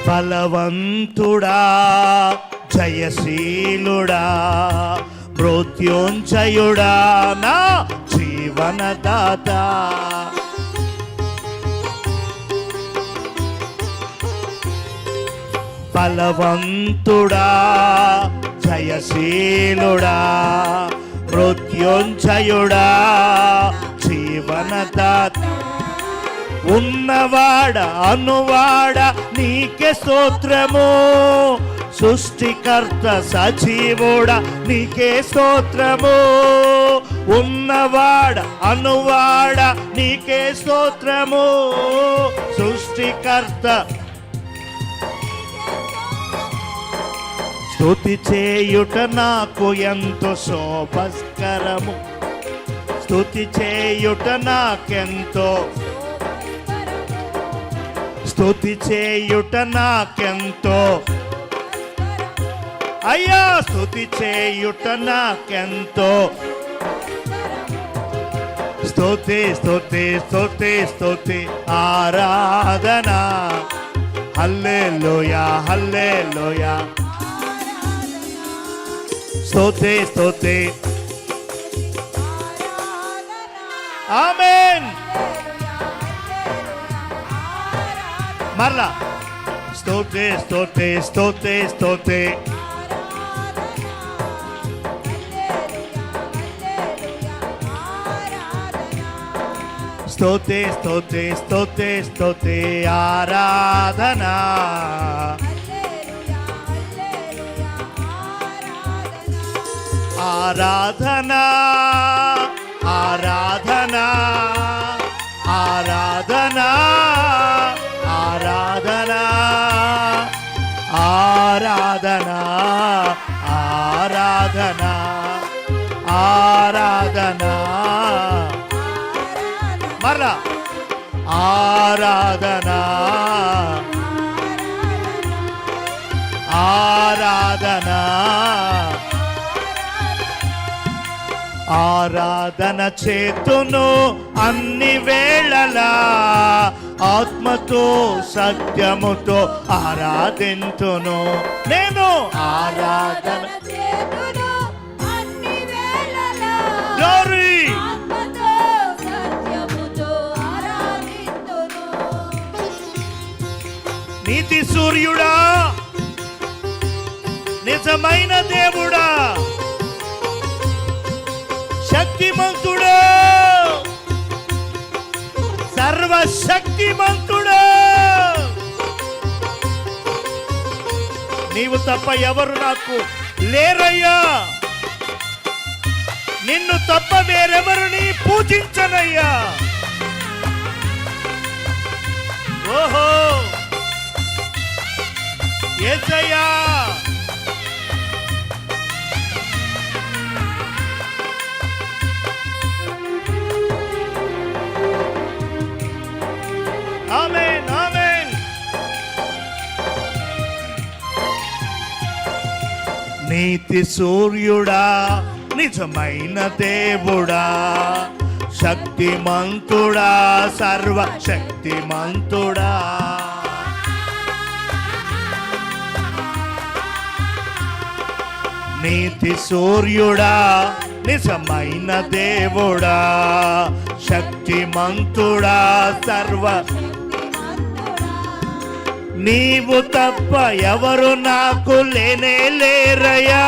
బలవంతుడా జయశీలుడా మృత్యుంజయుడా నా జీవనదాత బలవంతుడా జయశీలుడా మృత్యుంజయుడా జీవనదాత ఉన్నవాడ అనువాడ నీకే స్తోత్రము సృష్టికర్త సజీవుడా నీకే స్తోత్రము ఉన్నవాడ అనువాడ నీకే స్తోత్రము సృష్టికర్త స్తుతి చేయుట నాకు ఎంతో శోభస్కరము స్తుతి చేయుట నాకెంతో స్తుతి చేయుట నాకెంతో అయ్యా స్తుతి చేయుట నాకెంతో స్తుతి స్తుతి స్తుతి స్తుతి ఆరాధన హల్లెలూయా హల్లెలూయా స్తుతి స్తుతి ఆమేన్ మరలా స్తుతి స్తుతి స్తుతి స్తుతి స్తుతి స్తుతి స్తుతి స్తుతి ఆరాధన ఆరాధన ఆరాధన ఆరాధన ఆరాధన ఆరాధన ఆరాధన ఆరాధన మరలా ఆరాధన ఆరాధన ఆరాధన చేతును అన్ని వేళలా ఆత్మతో సత్యముతో ఆరాధింతును నేను ఆరాధన గ్లోరీ నీతి సూర్యుడా నిజమైన దేవుడా శక్తిమంతుడా సర్వశక్తిమంతుడా నీవు తప్ప ఎవరు నాకు లేరయ్యా నిన్ను తప్ప వేరెవరిని పూజించనయ్యా ఓహో యేసయ్యా ఆమేన్ ఆమేన్ నీతి సూర్యుడా నిజమైన దేవుడా శక్తిమంతుడా సర్వశక్తిమంతుడా నీతి సూర్యుడా నిజమైన దేవుడా శక్తిమంతుడా సర్వ నీవు తప్ప ఎవరు నాకు లేనే లేరయ్యా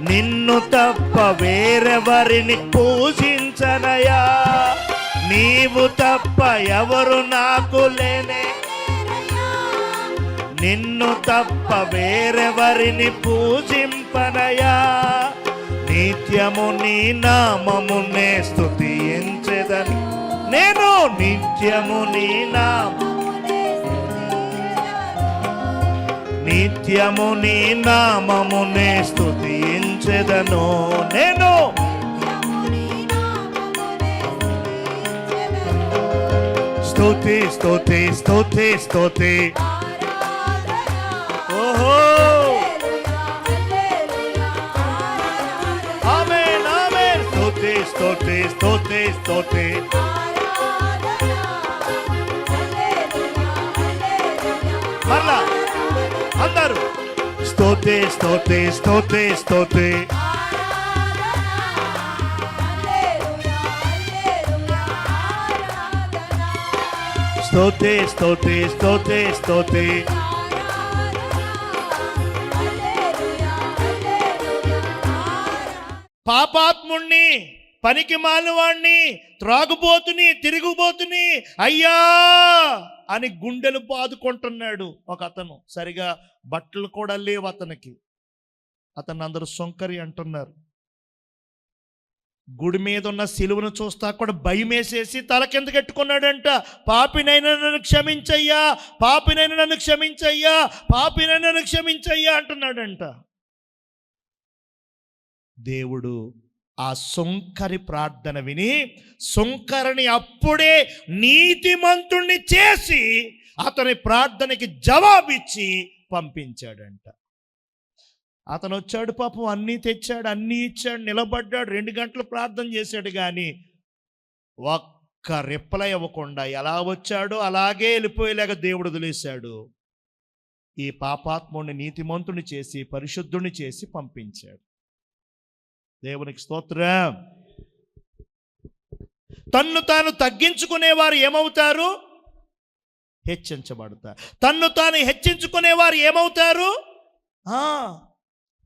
నిన్ను తప్ప వేరెవరిని పూజించనయ్యా నీవు తప్ప ఎవరు నాకు లేనే నిన్ను తప్ప వేరెవరిని పూజింపనయా నిత్యము నీ నామమునే స్తుతించెదను నేను నిత్యము నీ నిత్యము నీ నామమునే స్తుతించెదను నేను స్తుతి స్తుతి స్తుతి స్తుతి ఓహో ఆమేన్ ఆమేన్ స్తుతి స్తుతి స్తుతి స్తుతి మరలా స్తుతి స్తుతి స్తుతి స్తుతి స్తుతి స్తుతి స్తుతి స్తుతి పాపాత్ముణ్ణి, పనికి మాలినవాణ్ణి, త్రాగుబోతుని, తిరుగుబోతుని అయ్యా అని గుండెలు బాదుకుంటున్నాడు ఒక అతను. సరిగా బట్టలు కూడా లేవు అతనికి. అతను అందరూ సొంకరి అంటున్నారు. గుడి మీద ఉన్న సిలువను చూస్తా కూడా భయం వేసేసి తల కింద కట్టుకున్నాడంట. పాపినైనా నన్ను క్షమించయ్యా, పాపినైనా నన్ను క్షమించయ్యా, పాపినైనా నన్ను క్షమించయ్యా అంటున్నాడంట. దేవుడు ఆ సొంకరి ప్రార్థన విని సొంకరిని అప్పుడే నీతిమంతుణ్ణి చేసి అతని ప్రార్థనకి జవాబిచ్చి పంపించాడంట. అతను వచ్చాడు, పాపం అన్నీ తెచ్చాడు, అన్నీ ఇచ్చాడు, నిలబడ్డాడు, 2 గంటలు ప్రార్థన చేశాడు. కానీ ఒక్క రిప్లై ఇవ్వకుండా ఎలా వచ్చాడో అలాగే వెళ్ళిపోయేలాగా దేవుడు వదిలేశాడు. ఈ పాపాత్ముడిని నీతిమంతుని చేసి పరిశుద్ధుని చేసి పంపించాడు. దేవునికి స్తోత్రం. తన్ను తాను తగ్గించుకునేవారు ఏమవుతారు? హెచ్చించబడతారు. తన్ను తాను హెచ్చించుకునేవారు ఏమవుతారు?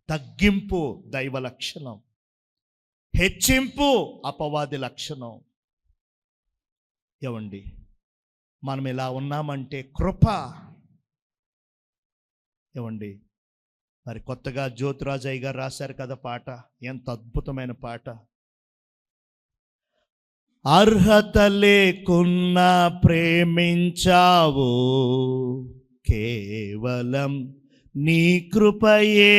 తగ్గింపు దైవ లక్షణం, హెచ్చింపు అపవాది లక్షణం. ఏమండి, మనం ఇలా ఉన్నామంటే కృప. ఏమండి, మరి కొత్తగా జ్యోతిరాజయ్య గారు రాశారు కదా పాట, ఎంత అద్భుతమైన పాట. అర్హత లేకున్నా ప్రేమించావు, కేవలం నీ కృపయే.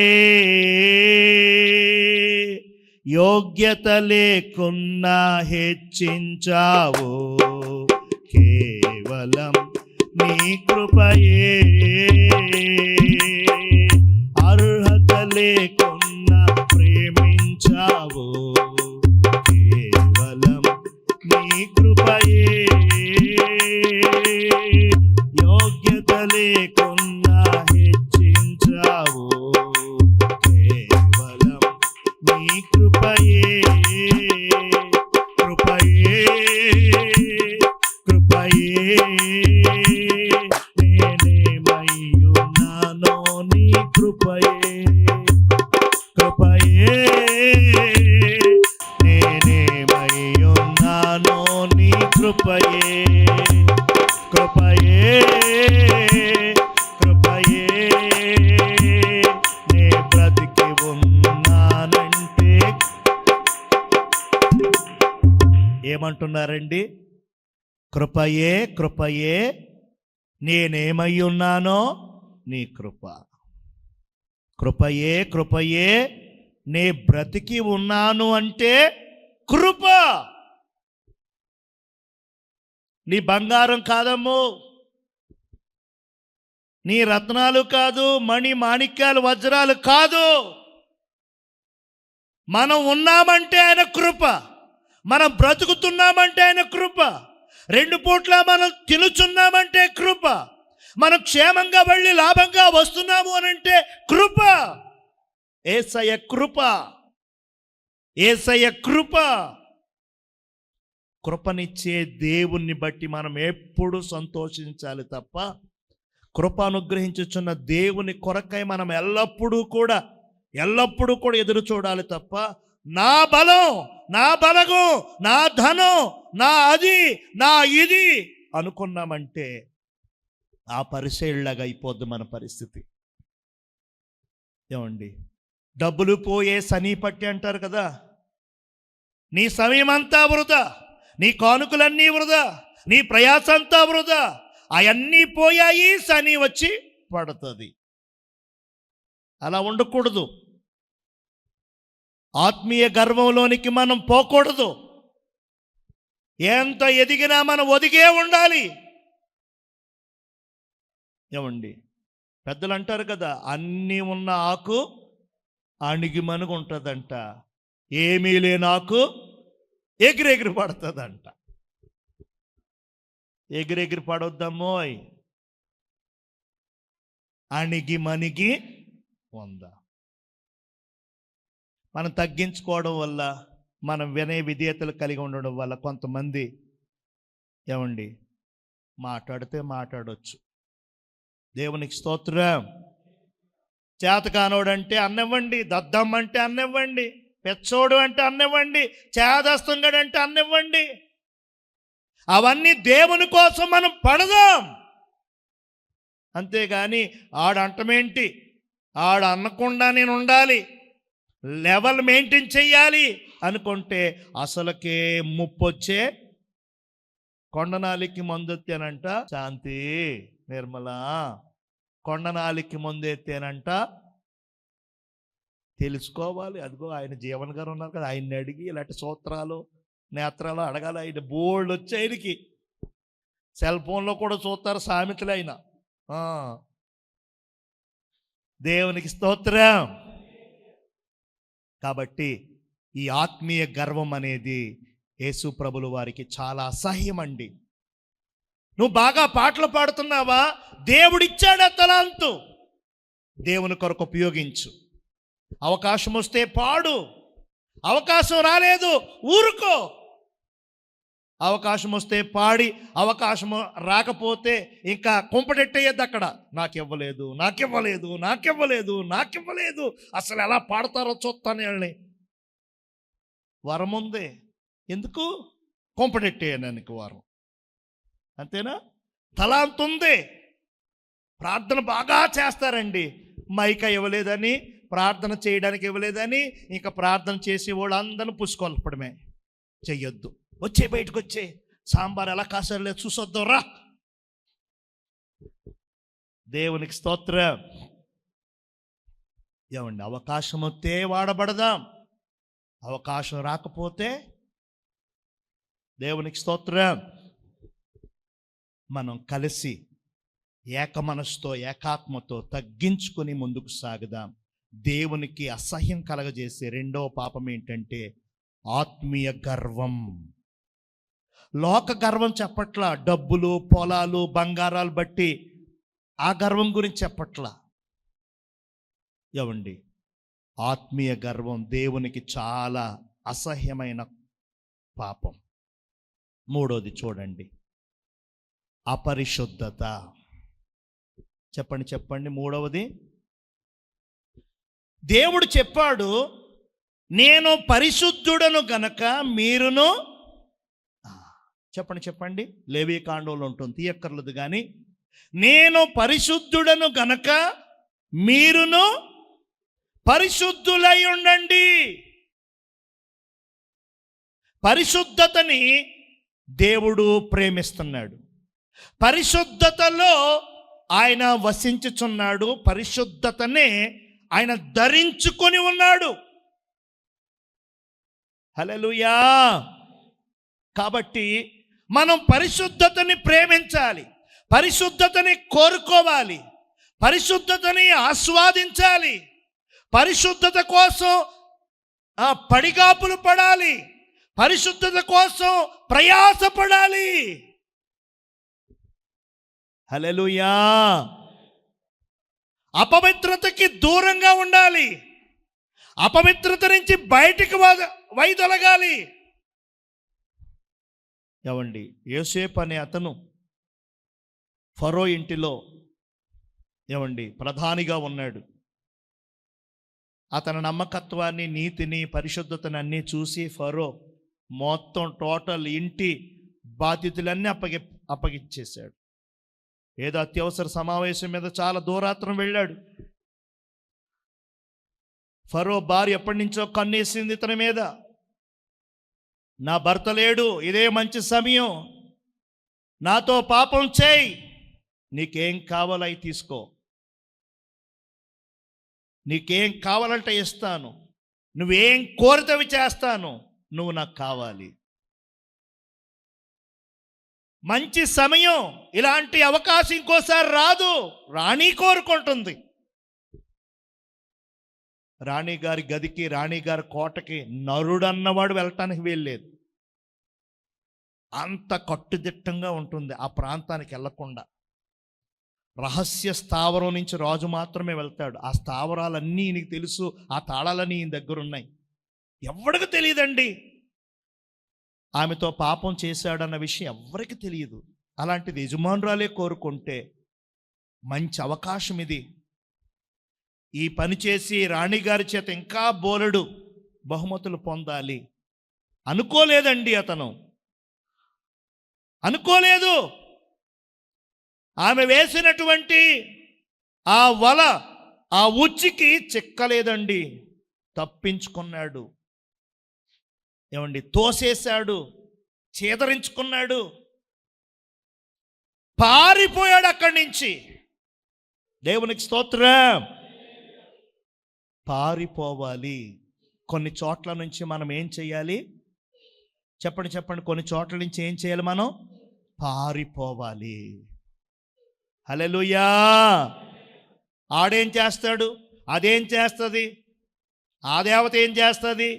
యోగ్యత లేకున్నా హెచ్చించావు, కేవలం నీ కృపయే. అర్హత లేకున్నా ప్రేమించావు, కేవలం నీ కృపయే. యోగ్యత లేకున్నా హెచ్చించావు, కేవలం నీ కృపయే. కృపయే కృపయే నేనేమయ్యున్నానో నీ కృపయే. కృపయే నేనేమయ్యున్నానో నీ కృపయే. కృపయే కృపయే నే బ్రతికి ఉన్నానంటే. ఏమంటున్నారండి? కృపయే కృపయే నేనేమై ఉన్నానో నీ కృప. కృపయే కృపయే నే బ్రతికి ఉన్నాను అంటే కృప. నీ బంగారం కాదమ్ము, నీ రత్నాలు కాదు, మణి మాణిక్యాలు వజ్రాలు కాదు. మనం ఉన్నామంటే ఆయన కృప, మనం బ్రతుకుతున్నామంటే ఆయన కృప, 2 పూట్ల మనం తినుచున్నామంటే కృప, మనం క్షేమంగా వెళ్ళి లాభంగా వస్తున్నాము అనంటే కృప. యేసయ్య కృప, యేసయ్య కృప. కృపనిచ్చే దేవుణ్ణి బట్టి మనం ఎప్పుడు సంతోషించాలి తప్ప, కృప అనుగ్రహించుచున్న దేవుని కొరకై మనం ఎల్లప్పుడూ కూడా ఎదురు చూడాలి తప్ప, నా బలం, నా బలగం, నా ధనం, నా అది, నా ఇది అనుకున్నామంటే ఆ పరిశీలనగా అయిపోద్ది మన పరిస్థితి. ఏమండి, డబ్బులు పోయే శని పట్టి అంటారు కదా. నీ సమయం అంతా వృధా, నీ కానుకలన్నీ వృధా, నీ ప్రయాస అంతా వృధా, అవన్నీ పోయాయి, శని వచ్చి పడుతుంది. అలా ఉండకూడదు. ఆత్మీయ గర్వంలోనికి మనం పోకూడదు. ఎంత ఎదిగినా మనం ఒదిగే ఉండాలి. ఏమండి, పెద్దలు అంటారు కదా, అన్నీ ఉన్న ఆకు అణిగి మనుగు ఉంటుందంట, ఏమీ లేని ఆకు ఎగిరెగిరి పడుతుందంట. ఎగిరెగిరి పడొద్దమ్మోయ్, అణిగి మణిగి ఉందా? మనం తగ్గించుకోవడం వల్ల, మనం వినయ విధేయతలు కలిగి ఉండడం వల్ల కొంతమంది ఏమండి మాట్లాడితే మాట్లాడవచ్చు. దేవునికి స్తోత్రం. చేతకానోడు అంటే అన్నివ్వండి, దద్దమ్మంటే అన్నివ్వండి, పెచ్చోడు అంటే అన్నివ్వండి, చేదస్తంగడు అంటే అన్నివ్వండి. అవన్నీ దేవుని కోసం మనం పడదాం. అంతేగాని ఆడంటమేంటి, ఆడు అనకుండా నేను ఉండాలి, లెవెల్ మెయింటైన్ చెయ్యాలి అనుకుంటే అసలుకే ముప్పొచ్చే. కొండనాలికి మందెత్తేనంట శాంతి నిర్మల, కొండనాలికి మందెత్తేనంట తెలుసుకోవాలి. అదిగో ఆయన జీవన్ గారు ఉన్నారు కదా, ఆయన్ని అడిగి ఇలాంటి సూత్రాలు నేత్రాలు అడగాలి. ఆయన బోల్డ్ వచ్చి ఆయనకి సెల్ ఫోన్లో కూడా చూస్తారు సామెతలు ఆయన. దేవునికి స్తోత్రం. కాబట్టి ఈ ఆత్మీయ గర్వం అనేది యేసు ప్రభుల వారికి చాలా అసహ్యం అండి. నువ్వు బాగా పాటలు పాడుతున్నావా, దేవుడిచ్చాడు తలాంతు, దేవుని కొరకు ఉపయోగించు. అవకాశం వస్తే పాడు, అవకాశం రాలేదు ఊరుకో. అవకాశం వస్తే పాడి, అవకాశం రాకపోతే ఇంకా కుంపటెట్టేయద్దు అక్కడ. నాకివ్వలేదు, నాకివ్వలేదు, నాకివ్వలేదు, నాకివ్వలేదు. అసలు ఎలా పాడతారో చూస్తాను వాళ్ళని. వరం ఉంది, ఎందుకు కుంపటెట్టేయడానికి వరం, అంతేనా? తలాంతు ఉంది, ప్రార్థన బాగా చేస్తారండి, మైక ఇవ్వలేదని, ప్రార్థన చేయడానికి ఇవ్వలేదని ఇంకా ప్రార్థన చేసే వాళ్ళు అందరిని పుచ్చుకొల్పడమే. చెయ్యొద్దు, వచ్చే బయటకు వచ్చే, సాంబార్ ఎలా కాసారలేదు చూసొద్దాం రా. దేవునికి స్తోత్రం. ఏమండి, అవకాశం వస్తే వాడబడదాం, అవకాశం రాకపోతే దేవునికి స్తోత్రం. మనం కలిసి ఏక మనసుతో ఏకాత్మతో తగ్గించుకొని ముందుకు సాగుదాం. దేవునికి అసహ్యం కలగజేసే రెండవ పాపం ఏంటంటే ఆత్మీయ గర్వం. లోక గర్వం చెప్పట్లా, డబ్బులు పొలాలు బంగారాలు బట్టి ఆ గర్వం గురించి చెప్పట్లా. ఏమండి, ఆత్మీయ గర్వం దేవునికి చాలా అసహ్యమైన పాపం. మూడోది చూడండి, అపరిశుద్ధత. చెప్పండి చెప్పండి. మూడవది, దేవుడు చెప్పాడు, నేను పరిశుద్ధుడను గనక మీరును. చెప్పండి చెప్పండి. లేవీకాండంలో ఉంటుంది, తీయక్కర్లేదు కానీ, నేను పరిశుద్ధుడను గనక మీరును పరిశుద్ధులై ఉండండి. పరిశుద్ధతని దేవుడు ప్రేమిస్తున్నాడు, పరిశుద్ధతలో ఆయన వసించుచున్నాడు, పరిశుద్ధతనే ఆయన ధరించుకొని ఉన్నాడు. హల్లెలూయా. కాబట్టి మనం పరిశుద్ధతని ప్రేమించాలి, పరిశుద్ధతని కోరుకోవాలి, పరిశుద్ధతని ఆస్వాదించాలి, పరిశుద్ధత కోసం పడిగాపులు పడాలి, పరిశుద్ధత కోసం ప్రయాసపడాలి. హల్లెలూయా. అపవిత్రతకి దూరంగా ఉండాలి, అపవిత్రత నుంచి బయటికి వైదొలగాలి. ఏమండి, యోసేపు అనే అతను ఫరో ఇంటిలో ఏమండి ప్రధానిగా ఉన్నాడు. అతని నమ్మకత్వాన్ని, నీతిని, పరిశుద్ధతని అన్నీ చూసి ఫరో మొత్తం టోటల్ ఇంటి బాధ్యతలన్నీ అప్పగించేశాడు. ఏదో అత్యవసర సమావేశం మీద చాలా దూరాత్రం వెళ్ళాడు. ఫరో భార్య ఎప్పటి నుంచో కన్నేసింది ఇతని మీద, నా భర్త లేడు, ఇదే మంచి సమయం, నాతో పాపం చేయి, నీకేం కావాలో అవి తీసుకో, నీకేం కావాలంటే ఇస్తాను, నువ్వేం కోరితవి చేస్తాను, నువ్వు నాకు కావాలి. మంచి సమయం, ఇలాంటి అవకాశం ఇంకోసారి రాదు. రాణి కోరుకుంటుంది. రాణిగారి గదికి, రాణిగారి కోటకి నరుడన్నవాడు వెళ్ళటానికి వీల్లేదు. అంత కట్టుదిట్టంగా ఉంటుంది ఆ ప్రాంతానికి వెళ్ళకుండా. రహస్య స్థావరం నుంచి రాజు మాత్రమే వెళ్తాడు. ఆ స్థావరాలన్నీ ఈయనకి తెలుసు, ఆ తాళాలన్నీ ఈయన దగ్గర ఉన్నాయి. ఎవరికి తెలియదండి ఆమెతో పాపం చేశాడన్న విషయం, ఎవరికి తెలియదు. అలాంటిది యజమానురాలే కోరుకుంటే మంచి అవకాశం ఇది. ఈ పని చేసి రాణిగారి చేత ఇంకా బోలెడు బహుమతులు పొందాలి అనుకోలేదండి. అతను అనుకోలేదు. ఆమె వేసినటువంటి ఆ వల, ఆ ఉచ్చికి చిక్కలేదండి. తప్పించుకున్నాడు. ఏమండి, తోసేశాడు, చేదరించుకున్నాడు, పారిపోయాడు అక్కడి నుంచి. దేవునికి స్తోత్రం. పారిపోవాలి. కొన్ని చోట్ల నుంచి మనం ఏం చేయాలి చెప్పండి. కొన్ని చోట్ల నుంచి ఏం చేయాలి? మనం పారిపోవాలి. హల్లెలూయా. ఆడేం చేస్తాడు, అదేం చేస్తుంది, ఆ దేవత ఏం చేస్తుంది,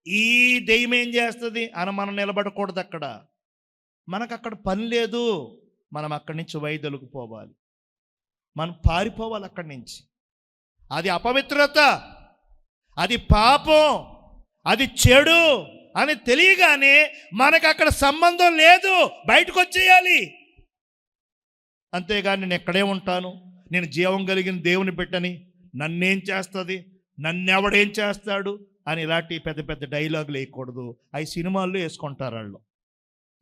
ఈ దెయ్యం ఏం చేస్తుంది అని మనం నిలబడకూడదు. అక్కడ మనకు అక్కడ పని లేదు. మనం అక్కడి నుంచి వైదొలిగిపోవాలి. మనం పారిపోవాలి అక్కడి నుంచి. అది అపవిత్రత, అది పాపం, అది చెడు అని తెలియగానే మనకు అక్కడ సంబంధం లేదు, బయటకు వచ్చేయాలి. అంతేగాని నేను ఎక్కడే ఉంటాను, నేను జీవం కలిగిన దేవుని బిడ్డని, నన్నేం చేస్తుంది, నన్నెవడేం చేస్తాడు అని ఇలాంటి పెద్ద పెద్ద డైలాగులు వేయకూడదు. అవి సినిమాల్లో వేసుకుంటారు వాళ్ళు.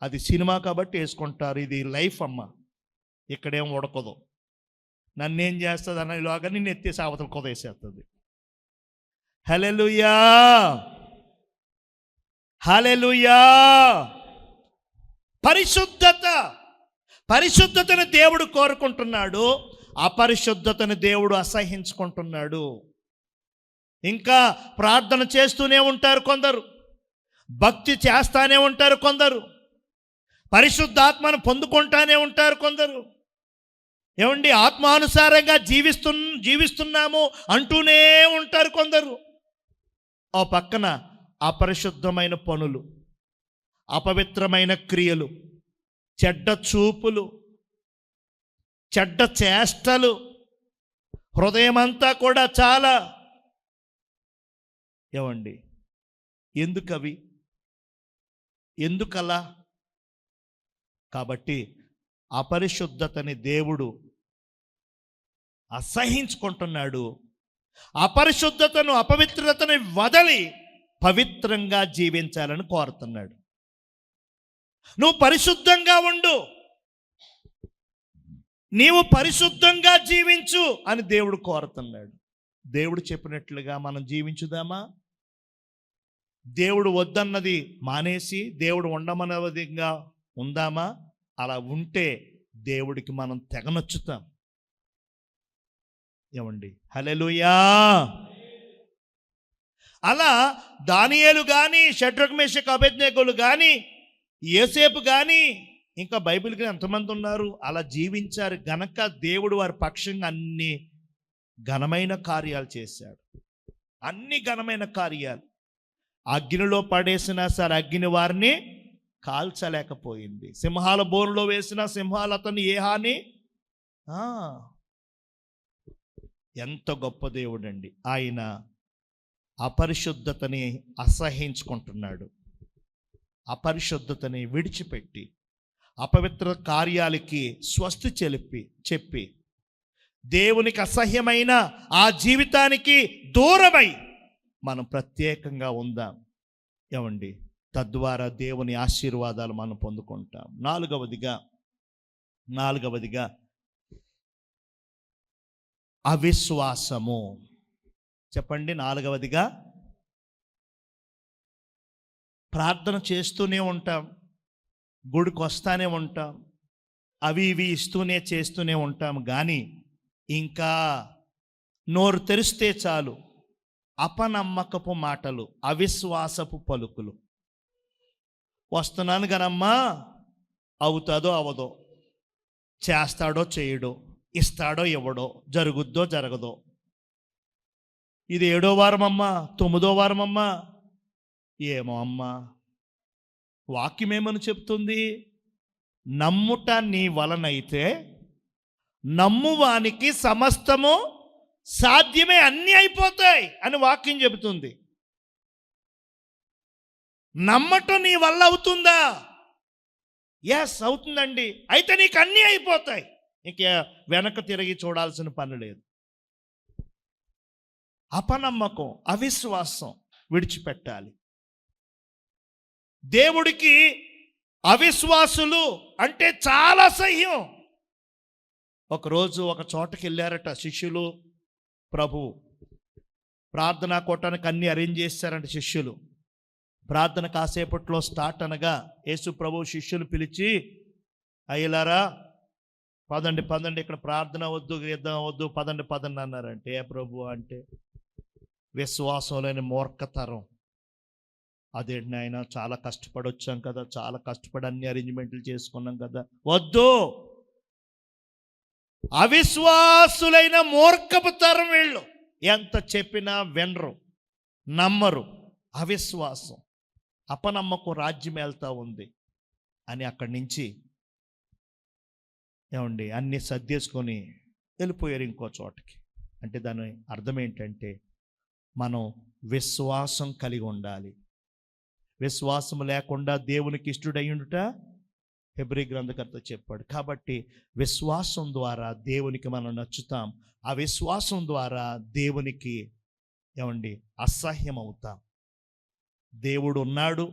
అది సినిమా కాబట్టి వేసుకుంటారు. ఇది లైఫ్ అమ్మ, ఇక్కడేం ఉడకదు. నన్నేం చేస్తుంది అనేలాగా నిన్ను ఎత్తేసి అవతల కొదేసేస్తుంది. హల్లెలూయా, హల్లెలూయా. పరిశుద్ధతను దేవుడు కోరుకుంటున్నాడు, అపరిశుద్ధతను దేవుడు అసహించుకుంటున్నాడు. ఇంకా ప్రార్థన చేస్తూనే ఉంటారు కొందరు, భక్తి చేస్తానే ఉంటారు కొందరు, పరిశుద్ధాత్మను పొందుకుంటానే ఉంటారు కొందరు. ఏమండి, ఆత్మానుసారంగా జీవిస్తున్నాము అంటూనే ఉంటారు కొందరు. ఓ పక్కన అపరిశుద్ధమైన పనులు, అపవిత్రమైన క్రియలు, చెడ్డ చూపులు, చెడ్డ చేష్టలు, హృదయమంతా కూడా చాలా. ఏమండి, ఎందుకవి, ఎందుకలా? కాబట్టి అపరిశుద్ధతని దేవుడు అసహించుకుంటున్నాడు. అపరిశుద్ధతను, అపవిత్రతని వదలి పవిత్రంగా జీవించాలని కోరుతున్నాడు. నువ్వు పరిశుద్ధంగా ఉండు, నీవు పరిశుద్ధంగా జీవించు అని దేవుడు కోరుతున్నాడు. దేవుడు చెప్పినట్లుగా మనం జీవించుదామా? దేవుడు వద్దన్నది మానేసి దేవుడు ఉండమన్నదిగా ఉందామా? అలా ఉంటే దేవుడికి మనం తెగ నచ్చుతాం. ఏమండి, హల్లెలూయా. అలా దానియేలు కానీ, షడ్రక్ మేషక్ అబేద్నెగోలు కానీ, యోసేపు కానీ, ఇంకా బైబిల్కి ఎంతమంది ఉన్నారు, అలా జీవించారు గనక దేవుడు వారి పక్షంగా అన్ని ఘనమైన కార్యాలు చేశాడు. అన్ని ఘనమైన కార్యాలు. అగ్నిలో పడేసినా సరే అగ్ని వారిని కాల్చలేకపోయింది. సింహాల బోరులో వేసిన సింహాలు అతన్ని ఏ హాని. ఎంత గొప్ప దేవుడు అండి ఆయన. అపరిశుద్ధతని అసహించుకుంటున్నాడు. అపరిశుద్ధతని విడిచిపెట్టి అపవిత్ర కార్యాలకి స్వస్తి చెప్పి దేవునికి అసహ్యమైన ఆ జీవితానికి దూరమై మనం ప్రత్యేకంగా ఉందాం. ఏమండి, తద్వారా దేవుని ఆశీర్వాదాలు మనం పొందుకుంటాం. నాలుగవదిగా అవిశ్వాసము. చెప్పండి. నాలుగవదిగా ప్రార్థన చేస్తూనే ఉంటాం, గుడికి వస్తానే ఉంటాం, అవి ఇవి ఇస్తూనే చేస్తూనే ఉంటాం, కానీ ఇంకా నోరు తెరిస్తే చాలు అపనమ్మకపు మాటలు, అవిశ్వాసపు పలుకులు. వస్తున్నాను గనమ్మా, అవుతాదో అవదో, చేస్తాడో చేయడో, ఇస్తాడో ఇవ్వడో, జరుగుద్దో జరగదో. ఇది 7వ వారం అమ్మా, 9వ వారం అమ్మా, ఏమో అమ్మా. వాక్యం ఏమని చెప్తుంది? నమ్ముట నీ వలనైతే నమ్మువానికి సమస్తము సాధ్యమే, అన్నీ అయిపోతాయి అని వాక్యం చెబుతుంది. నమ్మటం నీ వల్ల అవుతుందా? ఎస్, అవుతుందండి. అయితే నీకు అన్నీ అయిపోతాయి, ఇక వెనక తిరిగి చూడాల్సిన పని లేదు. అపనమ్మకం, అవిశ్వాసం విడిచిపెట్టాలి. దేవుడికి అవిశ్వాసులు అంటే చాలా అసహ్యం. ఒకరోజు ఒక చోటకి వెళ్ళారట శిష్యులు, ప్రభు ప్రార్థనా కోటానికి అన్ని అరేంజ్ చేశారంట శిష్యులు. ప్రార్థన కాసేపట్లో స్టార్ట్ అనగా యేసు ప్రభు శిష్యులు పిలిచి, అయ్యలారా పదండి పదండి, ఇక్కడ ప్రార్థన వద్దు, యుద్ధం వద్దు, పదండి పదండి అన్నారంటే, ఏ ప్రభు అంటే విశ్వాసం లేని మూర్ఖతరం. అదేంటి నాయన, చాలా కష్టపడి వచ్చాం కదా, చాలా కష్టపడి అన్ని అరేంజ్మెంట్లు చేసుకున్నాం కదా. వద్దు, అవిశ్వాసులైన మూర్ఖపు తరం వీళ్ళు. ఎంత చెప్పినా వినరు, నమ్మరు. అవిశ్వాసం, అపనమ్మకం రాజ్యం వెళ్తూ ఉంది అని అక్కడి నుంచి ఏమండి అన్ని సర్దేసుకొని వెళ్ళిపోయారు ఇంకో చోటకి. అంటే దాని అర్థం ఏంటంటే మనం విశ్వాసం కలిగి ఉండాలి. విశ్వాసం లేకుండా దేవునికి ఇష్టడయ్యుండుట హెబ్రీ గ్రంథకర్త చెప్పాడు. కాబట్టి విశ్వాసం ద్వారా దేవునికి మనం నచ్చుతాం. ఆ విశ్వాసం ద్వారా దేవునికి ఏమండి అసహ్యం అవుతాం. దేవుడు ఉన్నాడు,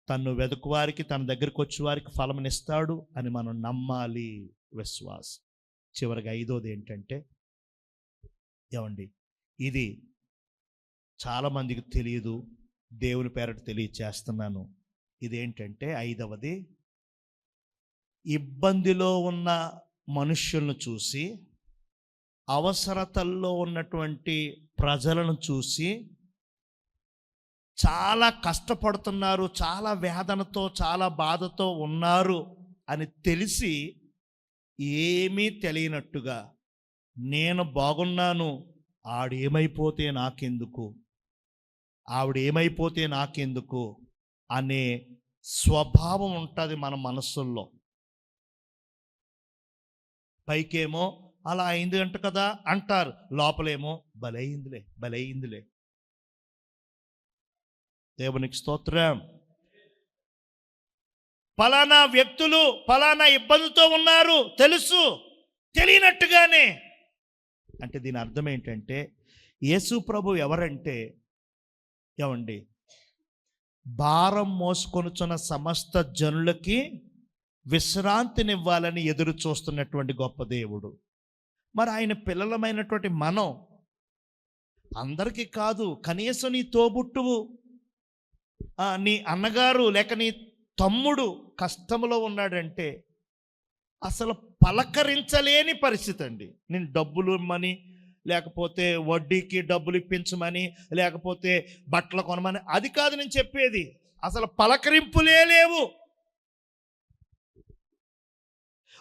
తన్ను వెతుకువారికి, తన దగ్గరికి వచ్చే వారికి ఫలమునిస్తాడు అని మనం నమ్మాలి. విశ్వాసం. చివరిగా ఐదోది ఏంటంటే ఏమండి, ఇది చాలామందికి తెలియదు, దేవుని పేరట తెలియచేస్తున్నాను. ఇదేంటంటే ఐదవది, ఇబ్బందిలో ఉన్న మనుష్యులను చూసి, అవసరతల్లో ఉన్నటువంటి ప్రజలను చూసి, చాలా కష్టపడుతున్నారు, చాలా వేదనతో, చాలా బాధతో ఉన్నారు అని తెలిసి ఏమీ తెలియనట్టుగా, నేను బాగున్నాను, ఆడేమైపోతే నాకెందుకు, ఆవిడేమైపోతే నాకెందుకు అనే స్వభావం ఉంటుంది మన మనస్సుల్లో. పైకేమో అలా అయింది అంట కదా అంటారు, లోపలేమో బలైందిలే బలైందిలే. దేవునికి స్తోత్రం. ఫలానా వ్యక్తులు ఫలానా ఇబ్బందితో ఉన్నారు తెలుసు, తెలియనట్టుగానే. అంటే దీని అర్థం ఏంటంటే యేసు ప్రభు ఎవరంటే ఏమండి, భారం మోసుకొనుచున్న సమస్త జనులకి విశ్రాంతినివ్వాలని ఎదురు చూస్తున్నటువంటి గొప్ప దేవుడు. మరి ఆయన పిల్లలమైనటువంటి మనం అందరికీ కాదు, కనీసం నీ తోబుట్టువు, నీ అన్నగారు లేక నీ తమ్ముడు కష్టంలో ఉన్నాడంటే అసలు పలకరించలేని పరిస్థితి అండి. నేను డబ్బులు ఇమ్మని, లేకపోతే వడ్డీకి డబ్బులు ఇప్పించమని, లేకపోతే బట్టలు కొనమని, అది కాదు నేను చెప్పేది. అసలు పలకరింపులే లేవు.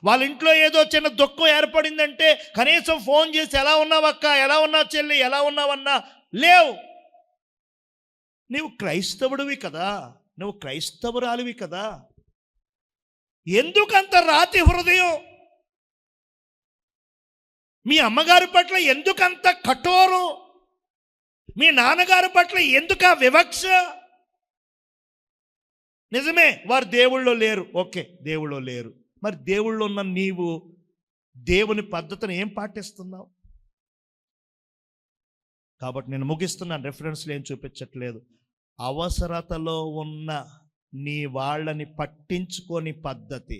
వాళ్ళ ఇంట్లో ఏదో చిన్న దుఃఖం ఏర్పడిందంటే కనీసం ఫోన్ చేసి ఎలా ఉన్నావక్క, ఎలా ఉన్నావు చెల్లి, ఎలా ఉన్నావన్నా లేవు. నీవు క్రైస్తవుడివి కదా, నువ్వు క్రైస్తవురాలివి కదా, ఎందుకంత రాతి హృదయం? మీ అమ్మగారి పట్ల ఎందుకంత కఠోరం? మీ నాన్నగారి పట్ల ఎందుకు ఆ వివక్ష? నిజమే, వారు దేవుళ్ళో లేరు, ఓకే, దేవుళ్ళో లేరు. మరి దేవుళ్ళు ఉన్న నీవు దేవుని పద్ధతిని ఏం పాటిస్తున్నావు? కాబట్టి నేను ముగిస్తున్నాను, రెఫరెన్స్లు ఏం చూపించట్లేదు. అవసరతలో ఉన్న నీ వాళ్ళని పట్టించుకొని పద్ధతి,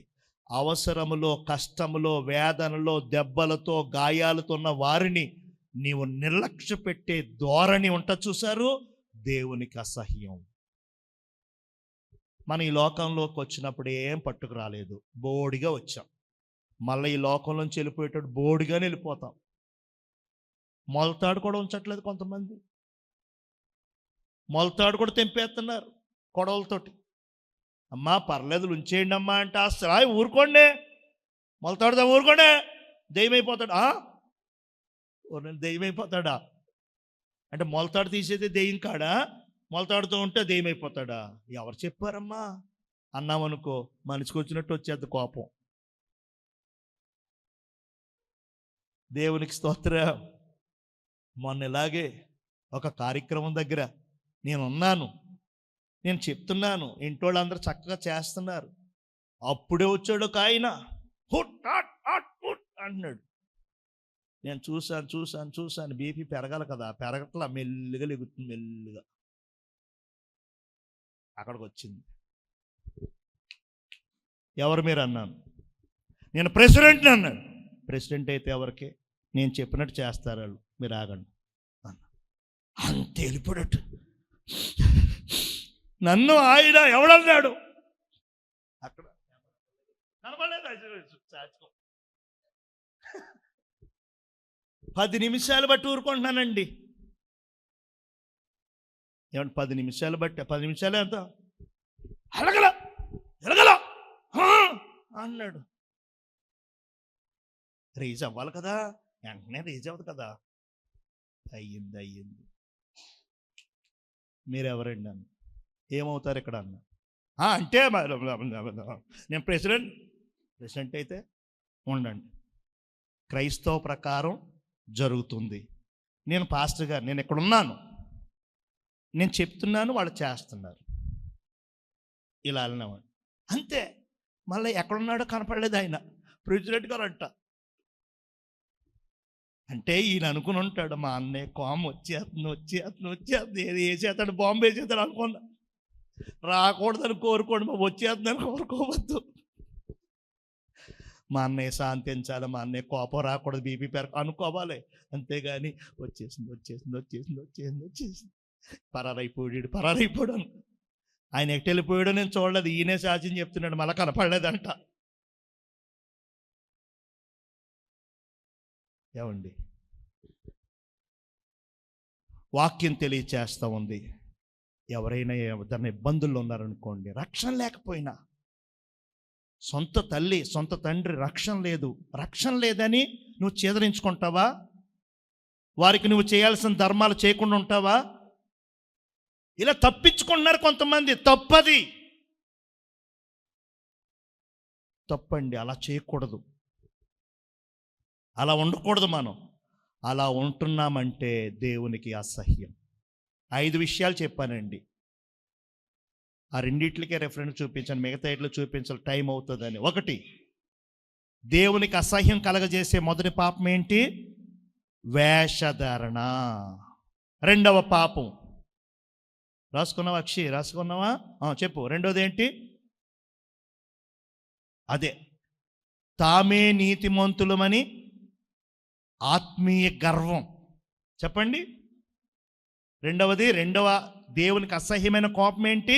అవసరములో, కష్టములో, వేదనలో, దెబ్బలతో, గాయాలతో ఉన్న వారిని నీవు నిర్లక్ష్య పెట్టే ధోరణి ఉంట చూశారు, దేవునికి అసహ్యం. మన ఈ లోకంలోకి వచ్చినప్పుడు ఏం పట్టుకు రాలేదు, బోడిగా వచ్చాం. మళ్ళీ ఈ లోకంలోంచి వెళ్ళిపోయేటప్పుడు బోడిగానే వెళ్ళిపోతాం. మొలతాడు కూడా ఉంచట్లేదు కొంతమంది, మొలతాడు కూడా తెంపేస్తున్నారు కొడవలతోటి. అమ్మా పర్లేదు ఉంచేయండి అమ్మా అంటే అసలు ఊరుకోండి, మొలతాడుదా ఊరుకోండి, దెయ్యమైపోతాడా? దెయ్యమైపోతాడా అంటే మొలతాడు తీసేది దెయ్యం కాడా? మొలతాడుతూ ఉంటే దెయ్యమైపోతాడా? ఎవరు చెప్పారమ్మా అన్నామనుకో, మనిషికి వచ్చినట్టు వచ్చేది కోపం. దేవునికి స్తోత్రం. మొన్న ఇలాగే ఒక కార్యక్రమం దగ్గర నేనున్నాను, నేను చెప్తున్నాను, ఇంటోళ్ళందరూ చక్కగా చేస్తున్నారు. అప్పుడే వచ్చాడు ఒక ఆయన, హుట్ హట్ హట్ హుట్ అంటున్నాడు. నేను చూశాను. బీపీ పెరగాలి కదా, పెరగట్లా, మెల్లిగా లెగుతుంది. మెల్లిగా అక్కడికి వచ్చింది. ఎవరు మీరు అన్నాను. నేను ప్రెసిడెంట్ని అన్నాడు. ప్రెసిడెంట్ అయితే ఎవరికి? నేను చెప్పినట్టు చేస్తారు వాళ్ళు, మీరు ఆగండి అన్న. అంతే వెళ్ళిపోయాడు. నన్ను ఆయన ఎవడన్నాడు అక్కడ కనబడలేదు. 10 నిమిషాలు బట్టి ఊరుకుంటున్నానండి. ఏమంటే 10 నిమిషాలు బట్టి, 10 నిమిషాలే అంత ఎలగల అన్నాడు. రేజ్ అవ్వాలి కదా, వెంటనే రేజ్ అవ్వదు కదా. అయ్యింది. మీరెవరండి అన్న. ఏమవుతారు ఇక్కడ అన్న. అంటే నేను ప్రెసిడెంట్ అయితే ఉండండి, క్రైస్తవ ప్రకారం జరుగుతుంది. నేను పాస్టర్ గారు, నేను ఇక్కడ ఉన్నాను, నేను చెప్తున్నాను, వాళ్ళు చేస్తున్నారు, ఇలా అన్నవాడు. అంతే. మళ్ళీ ఎక్కడున్నాడో కనపడలేదు ఆయన. ప్రెసిడెంట్ గారు అంట. అంటే ఈయన అనుకుని ఉంటాడు, మా అన్నయ్య కోమ వచ్చేస్తుంది, ఏది వేసేస్తాడు, బాంబు వేసేస్తాడు అనుకున్నా. రాకూడదని కోరుకోండి, మా వచ్చేస్తుందని కోరుకోవద్దు. మా అన్నయ్య శాంతించాలి, మా అన్నయ్య కోపం రాకూడదు, బీపీ అనుకోవాలి. అంతేగాని వచ్చేసింది పరారైపోయాడు అను. ఆయన ఎటు వెళ్ళిపోయాడో నేను చూడలేదు, ఈయనే సాక్ష్యం చెప్తున్నాడు, మళ్ళీ కనపడలేదంట. ఏమండి, వాక్యం తెలియచేస్తూ ఉంది. ఎవరైనా ఏదైనా ఇబ్బందుల్లో ఉన్నారనుకోండి, రక్షణ లేకపోయినా, సొంత తల్లి సొంత తండ్రి రక్షణ లేదని నువ్వు చేదరించుకుంటావా? వారికి నువ్వు చేయాల్సిన ధర్మాలు చేయకుండా ఉంటావా? ఇలా తప్పించుకుంటున్నారు కొంతమంది. తప్పండి, అలా చేయకూడదు, అలా ఉండకూడదు. మనం అలా ఉంటున్నామంటే దేవునికి అసహ్యం. 5 విషయాలు చెప్పానండి. ఆ రెండిట్లకే రెఫరెన్స్ చూపించాను, మిగతా ఇట్లు చూపించాలి, టైం అవుతుందని. 1, దేవునికి అసహ్యం కలగజేసే మొదటి పాపం ఏంటి? వేషధారణ. 2వ పాపం రాసుకున్నావా అక్షి? రాసుకున్నావా? చెప్పు. 2వది ఏంటి? అదే తామే నీతిమంతులమని ఆత్మీయ గర్వం. చెప్పండి. 2వది, దేవునికి అసహ్యమైన కోపం ఏంటి?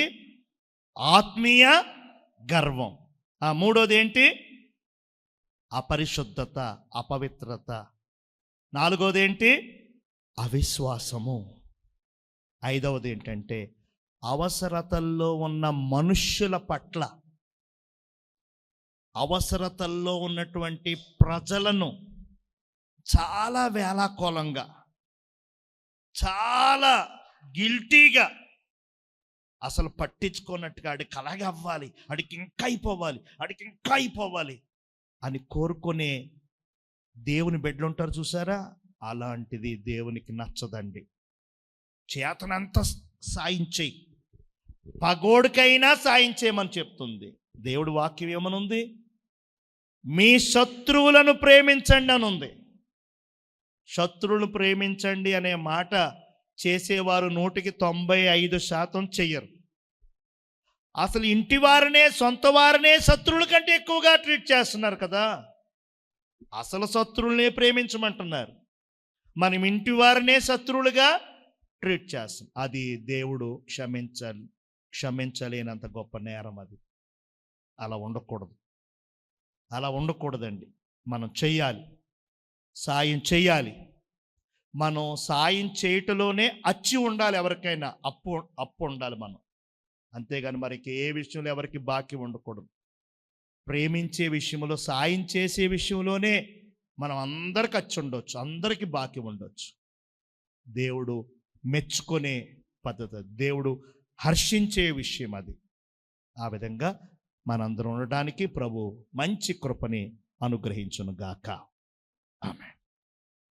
ఆత్మీయ గర్వం. 3వది ఏంటి? అపరిశుద్ధత, అపవిత్రత. 4వది ఏంటి? అవిశ్వాసము. 5వది ఏంటంటే అవసరతల్లో ఉన్న మనుష్యుల పట్ల, అవసరతల్లో ఉన్నటువంటి ప్రజలను చాలా వేళాకోళంగా, చాలా గిల్టీగా, అసలు పట్టించుకున్నట్టుగా, ఆడికి అలాగే అవ్వాలి, ఆడికి ఇంకా అయిపోవాలి అని కోరుకునే దేవుని బిడ్డలు ఉంటారు చూసారా? అలాంటిది దేవునికి నచ్చదండి. చేతనంత సాయం చేయి, పగోడికైనా సాయం చేయమని చెప్తుంది దేవుడి వాక్యం. ఏమనుంది? మీ శత్రువులను ప్రేమించండి అని ఉంది. శత్రువులను ప్రేమించండి అనే మాట చేసేవారు 95% చెయ్యరు. అసలు ఇంటి వారినే, సొంత వారినే శత్రువుల కంటే ఎక్కువగా ట్రీట్ చేస్తున్నారు కదా. అసలు శత్రువులనే ప్రేమించమంటున్నారు, మనం ఇంటి వారినే శత్రువులుగా ట్రీట్ చేస్తాం. అది దేవుడు క్షమించలేనంత గొప్ప నేరం అది. అలా ఉండకూడదండి. మనం చెయ్యాలి, సాయం చెయ్యాలి. మనం సాయం చేయటంలోనే అచ్చి ఉండాలి. ఎవరికైనా అప్పు ఉండాలి మనం. అంతేగాని మరికి ఏ విషయంలో ఎవరికి బాకీ ఉండకూడదు. ప్రేమించే విషయంలో, సాయం చేసే విషయంలోనే మనం అందరికి అచ్చి ఉండొచ్చు, అందరికీ బాకీ ఉండొచ్చు. దేవుడు మెచ్చుకునే పద్ధతి, దేవుడు హర్షించే విషయం అది. ఆ విధంగా మనందరం ఉండడానికి ప్రభు మంచి కృపని అనుగ్రహించును గాక. ఆమేన్.